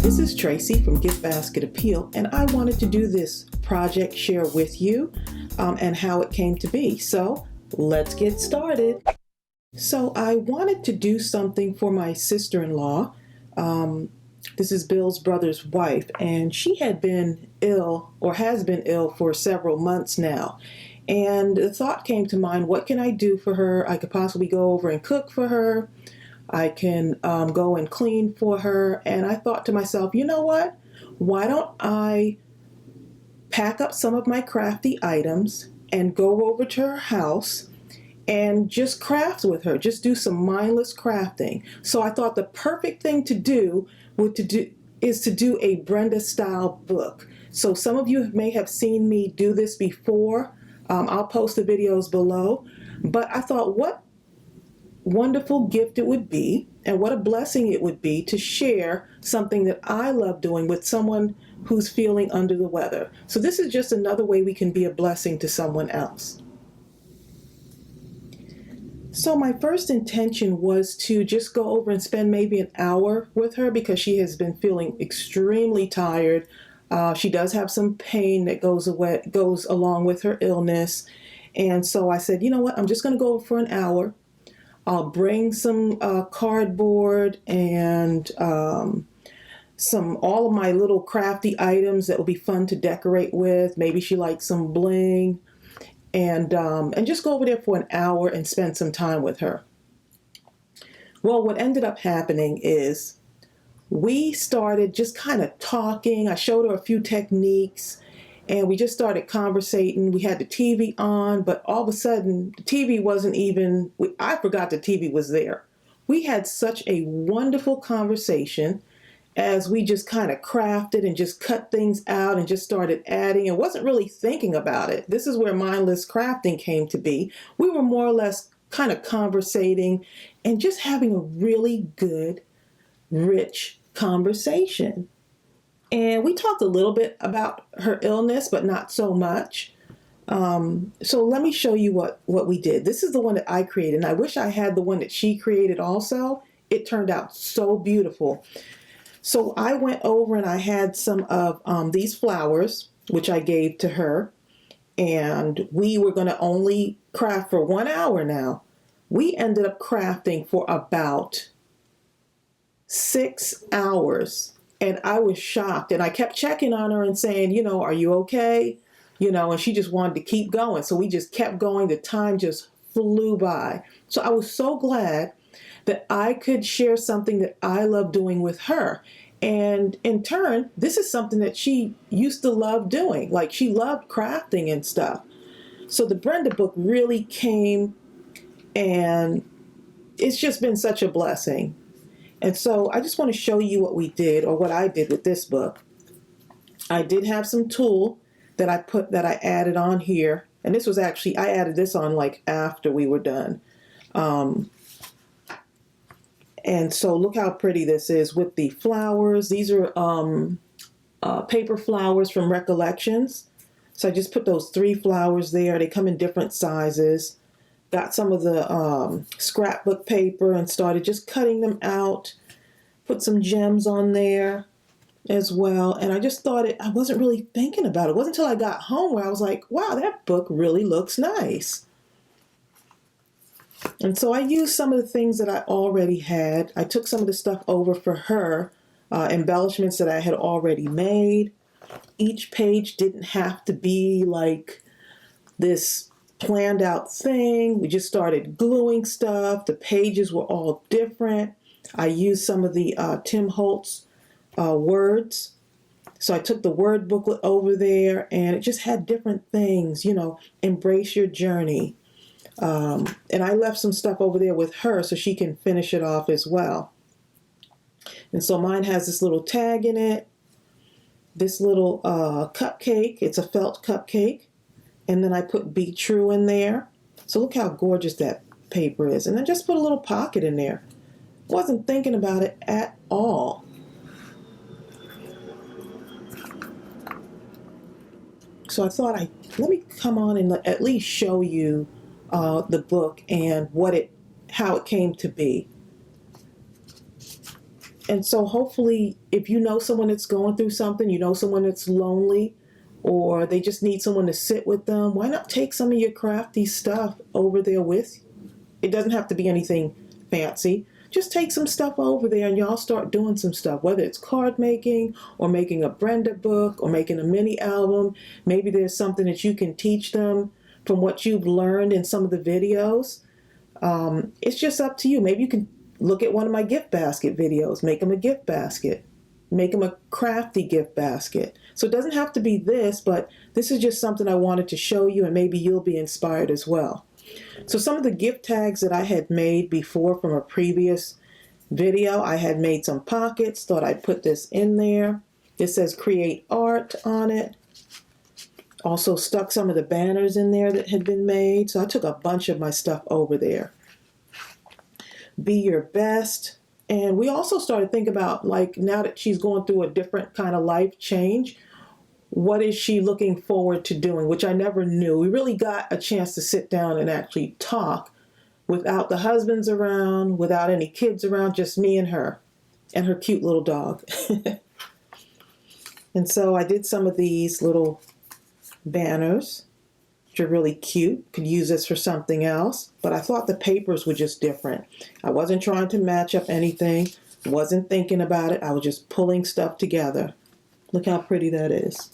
This is Tracey from GiftBasketAppeal, and I wanted to do this project share with you and how it came to be. So let's get started. So I wanted to do something for my sister-in-law. This is Bill's brother's wife, and she had been ill or has been ill for several months now. And the thought came to mind, what can I do for her? I could possibly go over and cook for her. I can go and clean for her. And I thought to myself, you know what? Why don't I pack up some of my crafty items and go over to her house and just craft with her, just do some mindless crafting. So I thought the perfect thing to do is to do a Brenda style book. So some of you may have seen me do this before. I'll post the videos below. But I thought what wonderful gift it would be and what a blessing it would be to share something that I love doing with someone who's feeling under the weather. So this is just another way we can be a blessing to someone else. So my first intention was to just go over and spend maybe an hour with her because she has been feeling extremely tired. She does have some pain that goes along with her illness. And so I said, you know what, I'm just going to go over for an hour. I'll bring some cardboard and all of my little crafty items that will be fun to decorate with. Maybe she likes some bling, and just go over there for an hour and spend some time with her. Well, what ended up happening is we started just kind of talking. I showed her a few techniques. And we just started conversating. We had the TV on, but all of a sudden, the TV wasn't even, I forgot the TV was there. We had such a wonderful conversation as we just kind of crafted and just cut things out and just started adding and wasn't really thinking about it. This is where mindless crafting came to be. We were more or less kind of conversating and just having a really good, rich conversation. And we talked a little bit about her illness, but not so much. So let me show you what we did. This is the one that I created, and I wish I had the one that she created also. It turned out so beautiful. So I went over and I had some of these flowers, which I gave to her, and we were going to only craft for 1 hour now. We ended up crafting for about 6 hours. And I was shocked, and I kept checking on her and saying, you know, are you okay? You know, and she just wanted to keep going. So we just kept going. The time just flew by. So I was so glad that I could share something that I love doing with her. And in turn, this is something that she used to love doing. Like, she loved crafting and stuff. So the Brenda book really came, and it's just been such a blessing. And so I just want to show you what we did, or what I did with this book. I did have some tulle that I added on here. And this was actually, I added this on like after we were done. And so look how pretty this is with the flowers. These are paper flowers from Recollections. So I just put those 3 flowers there. They come in different sizes. Got some of the scrapbook paper and started just cutting them out. Put some gems on there as well. And I just thought I wasn't really thinking about it. It wasn't until I got home where I was like, wow, that book really looks nice. And so I used some of the things that I already had. I took some of the stuff over for her, embellishments that I had already made. Each page didn't have to be like this planned out thing. We just started gluing stuff. The pages were all different. I used some of the Tim Holtz words. So I took the word booklet over there, and it just had different things, you know, embrace your journey. And I left some stuff over there with her so she can finish it off as well. And so mine has this little tag in it, this little cupcake. It's a felt cupcake. And then I put Be True in there. So look how gorgeous that paper is. And then just put a little pocket in there. Wasn't thinking about it at all. So I thought let me come on and at least show you the book and how it came to be. And so hopefully, if you know someone that's going through something, you know someone that's lonely, or they just need someone to sit with them, why not take some of your crafty stuff over there with you? It doesn't have to be anything fancy. Just take some stuff over there and y'all start doing some stuff, whether it's card making or making a Brenda book or making a mini album. Maybe there's something that you can teach them from what you've learned in some of the videos. It's just up to you. Maybe you can look at one of my gift basket videos, make them a gift basket, make them a crafty gift basket. So it doesn't have to be this, but this is just something I wanted to show you, and maybe you'll be inspired as well. So some of the gift tags that I had made before from a previous video, I had made some pockets, thought I'd put this in there. It says create art on it. Also stuck some of the banners in there that had been made. So I took a bunch of my stuff over there. Be your best. And we also started thinking about, like, now that she's going through a different kind of life change, what is she looking forward to doing, which I never knew. We really got a chance to sit down and actually talk without the husbands around, without any kids around, just me and her cute little dog. And so I did some of these little banners, which are really cute. Could use this for something else, but I thought the papers were just different. I wasn't trying to match up anything, wasn't thinking about it. I was just pulling stuff together. Look how pretty that is.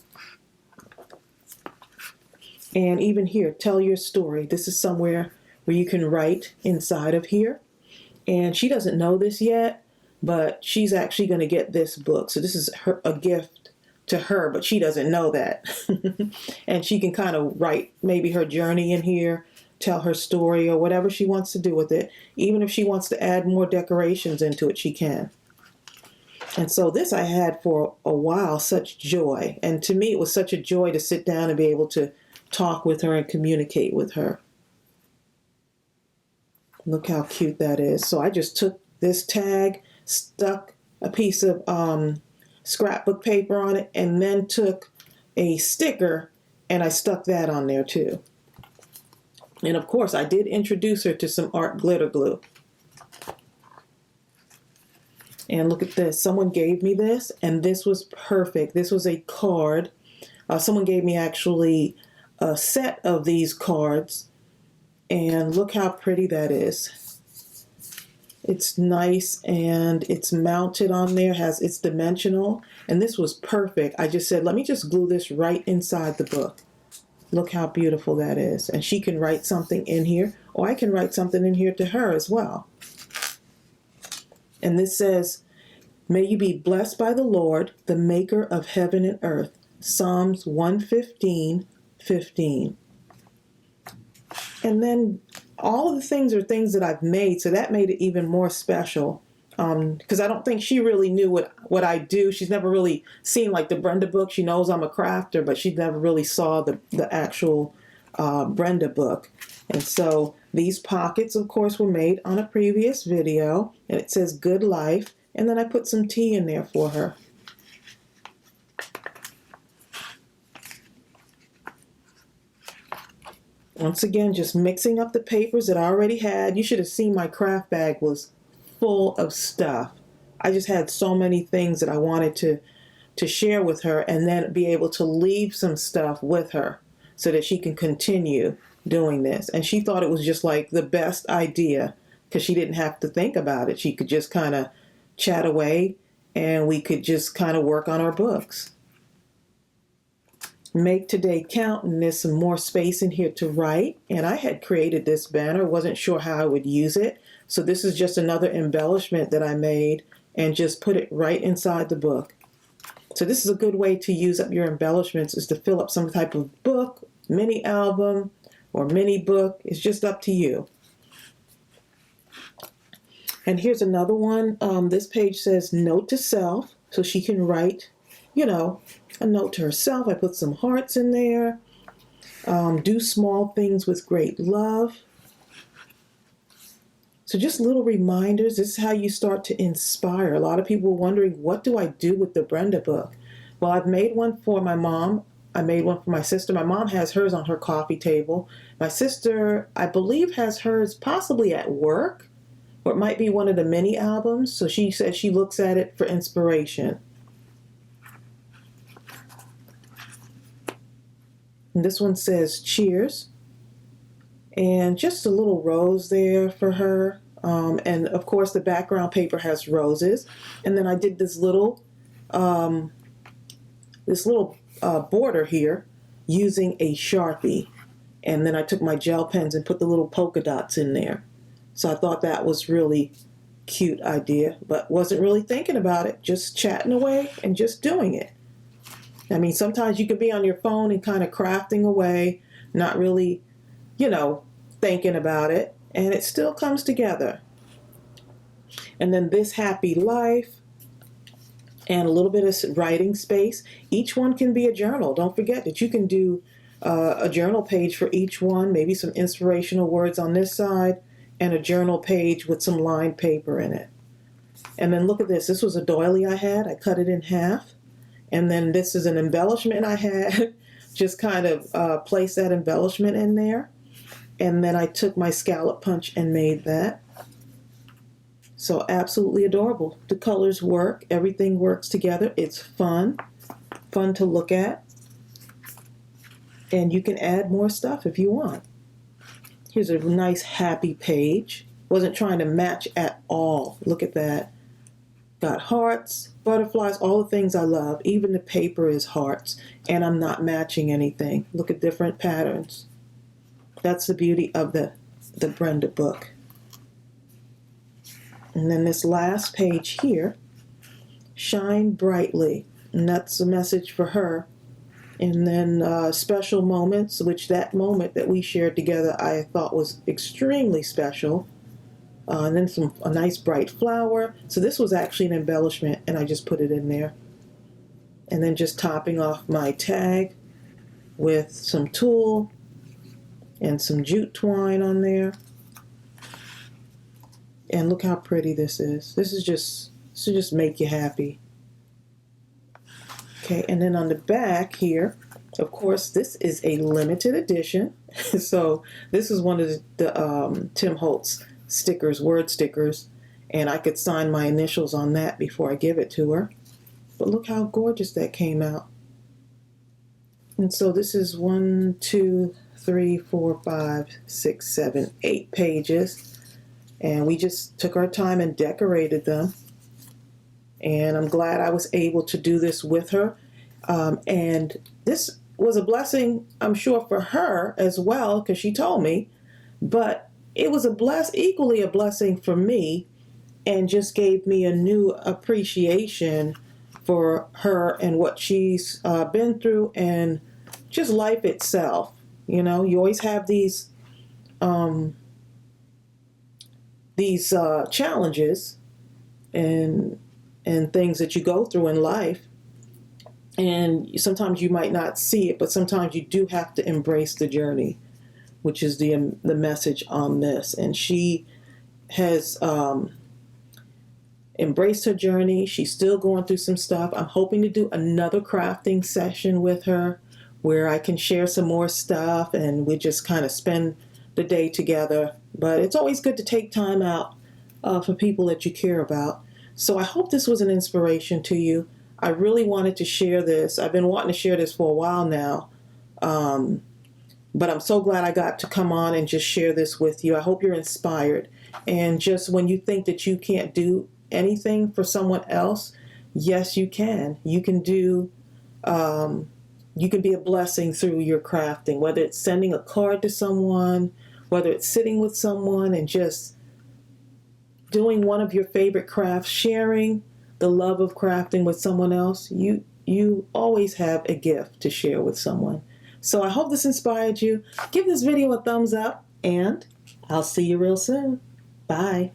And even here, tell your story. This is somewhere where you can write inside of here. And she doesn't know this yet, but she's actually going to get this book. So this is a gift to her, but she doesn't know that. And she can kind of write maybe her journey in here, tell her story, or whatever she wants to do with it. Even if she wants to add more decorations into it, she can. And so this I had for a while, such joy. And to me, it was such a joy to sit down and be able to talk with her and communicate with her. Look how cute that is. So I just took this tag, stuck a piece of scrapbook paper on it, and then took a sticker and I stuck that on there too. And of course, I did introduce her to some art glitter glue. And look at this. Someone gave me this, and this was perfect. This was a card. Someone gave me actually a set of these cards, and look how pretty that is. It's nice, and it's mounted on there. It's dimensional, and this was perfect. I just said, let me just glue this right inside the book. Look how beautiful that is. And she can write something in here, or I can write something in here to her as well. And this says, may you be blessed by the Lord, the maker of heaven and earth. Psalms 115:15. And then all of the things are things that I've made, so that made it even more special. Because I don't think she really knew what I do. She's never really seen like the Brenda book. She knows I'm a crafter, but she never really saw the actual Brenda book. And so these pockets, of course, were made on a previous video, and it says good life. And then I put some tea in there for her. Once again, just mixing up the papers that I already had. You should have seen my craft bag was full of stuff. I just had so many things that I wanted to share with her, and then be able to leave some stuff with her so that she can continue doing this. And she thought it was just like the best idea because she didn't have to think about it. She could just kind of chat away, and we could just kind of work on our books. Make today count, and there's some more space in here to write. And I had created this banner, wasn't sure how I would use it. So this is just another embellishment that I made and just put it right inside the book. So this is a good way to use up your embellishments, is to fill up some type of book, mini album, or mini book. It's just up to you. And here's another one. This page says note to self, so she can write, you know, a note to herself. I put some hearts in there. Do small things with great love. So just little reminders. This is how you start to inspire. A lot of people are wondering, what do I do with the Brenda book? Well, I've made one for my mom. I made one for my sister. My mom has hers on her coffee table. My sister, I believe, has hers possibly at work, or it might be one of the mini albums. So she said she looks at it for inspiration. And this one says cheers. And just a little rose there for her. And of course the background paper has roses. And then I did this little border here using a Sharpie. And then I took my gel pens and put the little polka dots in there. So I thought that was really cute idea, but wasn't really thinking about it, just chatting away and just doing it. I mean, sometimes you can be on your phone and kind of crafting away, not really, thinking about it, and it still comes together. And then this happy life and a little bit of writing space. Each one can be a journal. Don't forget that you can do a journal page for each one, maybe some inspirational words on this side, and a journal page with some lined paper in it. And then look at this. This was a doily I had. I cut it in half. And then this is an embellishment I had. Just kind of place that embellishment in there. And then I took my scallop punch and made that. So absolutely adorable. The colors work. Everything works together. It's fun to look at. And you can add more stuff if you want. Here's a nice happy page. Wasn't trying to match at all. Look at that. Got hearts, butterflies, all the things I love. Even the paper is hearts. And I'm not matching anything. Look at different patterns. That's the beauty of the Brenda book. And then this last page here, shine brightly. And that's a message for her. And then special moments, which that moment that we shared together I thought was extremely special. And then a nice bright flower. So this was actually an embellishment, and I just put it in there. And then just topping off my tag with some tulle and some jute twine on there. And look how pretty this is. This will just make you happy. Okay, and then on the back here, of course, this is a limited edition. So this is one of the Tim Holtz stickers, word stickers, and I could sign my initials on that before I give it to her. But look how gorgeous that came out. And so this is 1, 2, 3, 4, 5, 6, 7, 8 pages. And we just took our time and decorated them. And I'm glad I was able to do this with her. And this was a blessing, I'm sure, for her as well, because she told me. But it was equally a blessing for me, and just gave me a new appreciation for her and what she's been through, and just life itself. You always have these challenges and things that you go through in life, and sometimes you might not see it, but sometimes you do have to embrace the journey, which is the message on this. And she has embraced her journey. She's still going through some stuff. I'm hoping to do another crafting session with her where I can share some more stuff and we just kind of spend the day together. But it's always good to take time out for people that you care about. So I hope this was an inspiration to you. I really wanted to share this. I've been wanting to share this for a while now. But I'm so glad I got to come on and just share this with you. I hope you're inspired. And just when you think that you can't do anything for someone else, yes, you can. You can do, you can be a blessing through your crafting, whether it's sending a card to someone, whether it's sitting with someone and just doing one of your favorite crafts, sharing the love of crafting with someone else. You always have a gift to share with someone. So I hope this inspired you. Give this video a thumbs up, and I'll see you real soon. Bye.